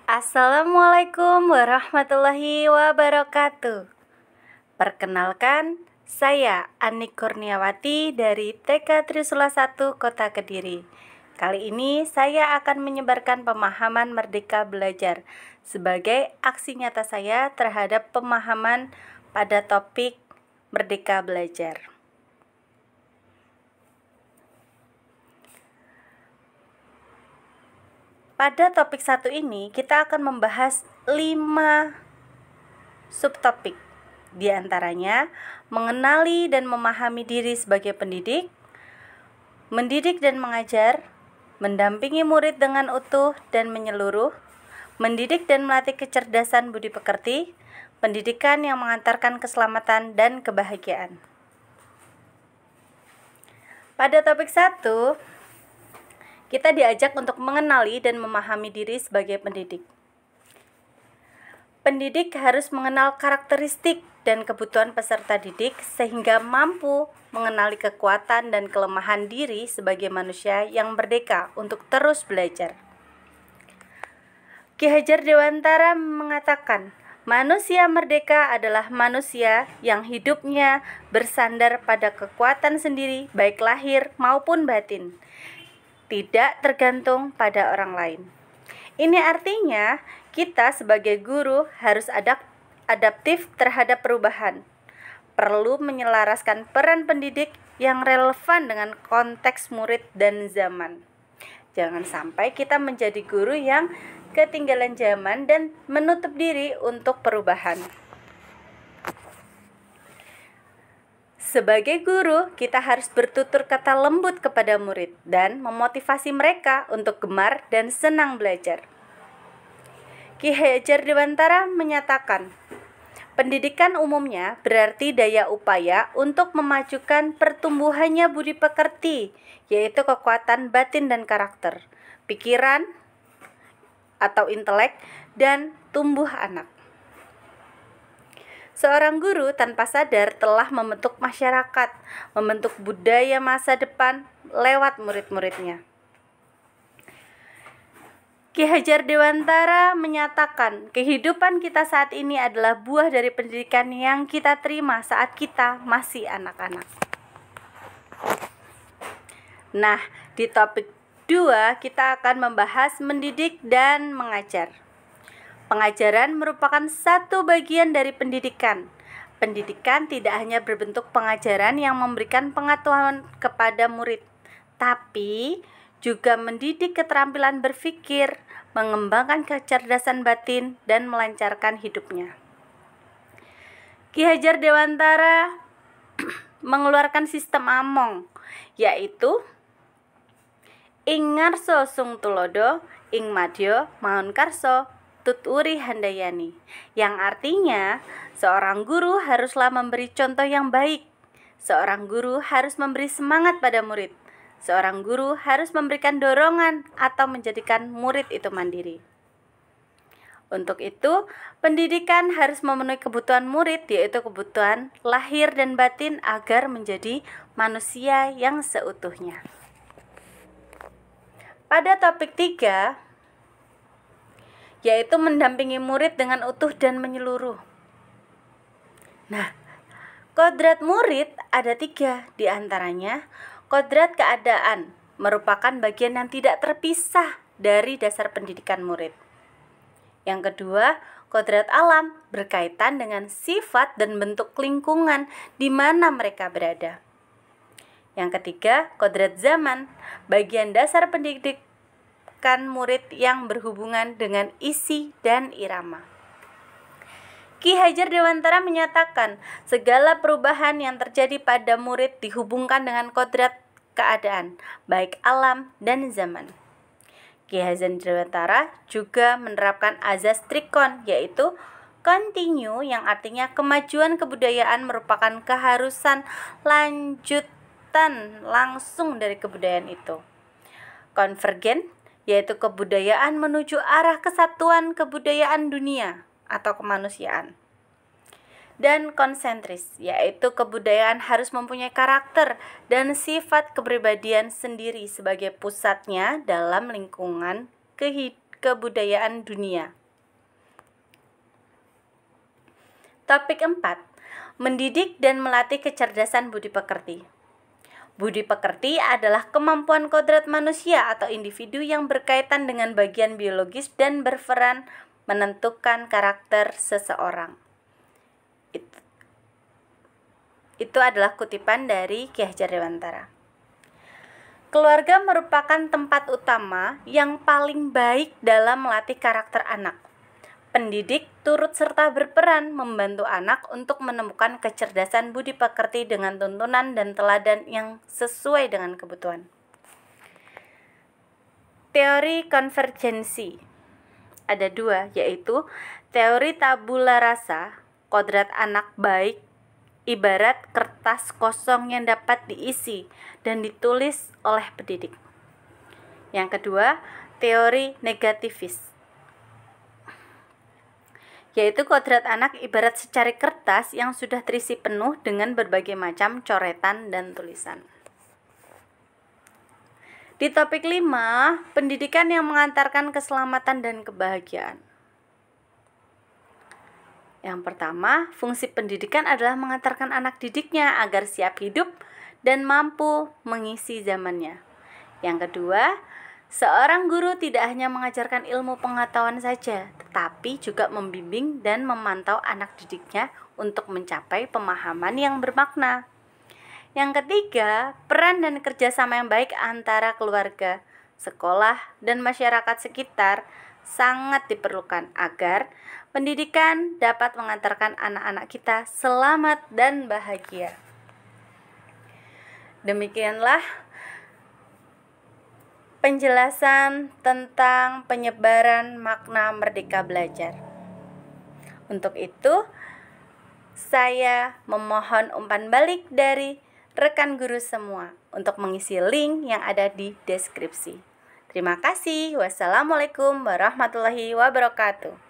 Assalamualaikum warahmatullahi wabarakatuh. Perkenalkan, saya Ani Kurniawati dari TK Trisula 1 Kota Kediri. Kali ini saya akan menyebarkan pemahaman Merdeka Belajar sebagai aksi nyata saya terhadap pemahaman pada topik Merdeka Belajar. Pada topik 1 ini kita akan membahas 5 subtopik. Di antaranya, mengenali dan memahami diri sebagai pendidik, mendidik dan mengajar, mendampingi murid dengan utuh dan menyeluruh, mendidik dan melatih kecerdasan budi pekerti, pendidikan yang mengantarkan keselamatan dan kebahagiaan. Pada topik 1, kita diajak untuk mengenali dan memahami diri sebagai pendidik. Pendidik harus mengenal karakteristik dan kebutuhan peserta didik sehingga mampu mengenali kekuatan dan kelemahan diri sebagai manusia yang merdeka untuk terus belajar. Ki Hajar Dewantara mengatakan, manusia merdeka adalah manusia yang hidupnya bersandar pada kekuatan sendiri baik lahir maupun batin, tidak tergantung pada orang lain. Ini artinya kita sebagai guru harus adaptif terhadap perubahan. Perlu menyelaraskan peran pendidik yang relevan dengan konteks murid dan zaman. Jangan sampai kita menjadi guru yang ketinggalan zaman dan menutup diri untuk perubahan. Sebagai guru, kita harus bertutur kata lembut kepada murid dan memotivasi mereka untuk gemar dan senang belajar. Ki Hajar Dewantara menyatakan, pendidikan umumnya berarti daya upaya untuk memajukan pertumbuhannya budi pekerti, yaitu kekuatan batin dan karakter, pikiran atau intelek, dan tumbuh anak. Seorang guru tanpa sadar telah membentuk masyarakat, membentuk budaya masa depan lewat murid-muridnya. Ki Hajar Dewantara menyatakan, kehidupan kita saat ini adalah buah dari pendidikan yang kita terima saat kita masih anak-anak. Nah, di topik 2 kita akan membahas mendidik dan mengajar. Pengajaran merupakan satu bagian dari pendidikan. Pendidikan tidak hanya berbentuk pengajaran yang memberikan pengetahuan kepada murid, tapi juga mendidik keterampilan berpikir, mengembangkan kecerdasan batin, dan melancarkan hidupnya. Ki Hajar Dewantara mengeluarkan sistem Among, yaitu ing ngarso sung tulodo, ing madya mahon karso tuturi handayani, yang artinya seorang guru haruslah memberi contoh yang baik. Seorang guru harus memberi semangat pada murid. Seorang guru harus memberikan dorongan atau menjadikan murid itu mandiri. Untuk itu, pendidikan harus memenuhi kebutuhan murid, yaitu kebutuhan lahir dan batin agar menjadi manusia yang seutuhnya. Pada topik 3, yaitu mendampingi murid dengan utuh dan menyeluruh. Nah, kodrat murid ada 3, di antaranya kodrat keadaan merupakan bagian yang tidak terpisah dari dasar pendidikan murid. Yang kedua, kodrat alam berkaitan dengan sifat dan bentuk lingkungan di mana mereka berada. Yang ketiga, kodrat zaman, bagian dasar pendidikan murid yang berhubungan dengan isi dan irama. Ki Hajar Dewantara menyatakan, segala perubahan yang terjadi pada murid dihubungkan dengan kodrat keadaan, baik alam dan zaman. Ki Hajar Dewantara juga menerapkan azas trikon, yaitu continue, yang artinya kemajuan kebudayaan merupakan keharusan lanjutan langsung dari kebudayaan itu. Konvergen, yaitu kebudayaan menuju arah kesatuan kebudayaan dunia atau kemanusiaan. Dan konsentris, yaitu kebudayaan harus mempunyai karakter dan sifat kepribadian sendiri sebagai pusatnya dalam lingkungan kebudayaan dunia. Topik 4. Mendidik dan melatih kecerdasan budi pekerti. Budi pekerti adalah kemampuan kodrat manusia atau individu yang berkaitan dengan bagian biologis dan berperan menentukan karakter seseorang. Itu adalah kutipan dari Ki Hajar Dewantara. Keluarga merupakan tempat utama yang paling baik dalam melatih karakter anak. Pendidik turut serta berperan membantu anak untuk menemukan kecerdasan budi pekerti dengan tuntunan dan teladan yang sesuai dengan kebutuhan. Teori konvergensi ada 2, yaitu teori tabula rasa, kodrat anak baik ibarat kertas kosong yang dapat diisi dan ditulis oleh pendidik. Yang kedua, teori negativis, yaitu kodrat anak ibarat secari kertas yang sudah terisi penuh dengan berbagai macam coretan dan tulisan. Di topik 5, pendidikan yang mengantarkan keselamatan dan kebahagiaan. Yang pertama, fungsi pendidikan adalah mengantarkan anak didiknya agar siap hidup dan mampu mengisi zamannya. Yang kedua, seorang guru tidak hanya mengajarkan ilmu pengetahuan saja, tetapi juga membimbing dan memantau anak didiknya untuk mencapai pemahaman yang bermakna. Yang ketiga, peran dan kerjasama yang baik antara keluarga, sekolah, dan masyarakat sekitar sangat diperlukan agar pendidikan dapat mengantarkan anak-anak kita selamat dan bahagia. Demikianlah penjelasan tentang penyebaran makna Merdeka Belajar. Untuk itu, saya memohon umpan balik dari rekan guru semua untuk mengisi link yang ada di deskripsi. Terima kasih. Wassalamualaikum warahmatullahi wabarakatuh.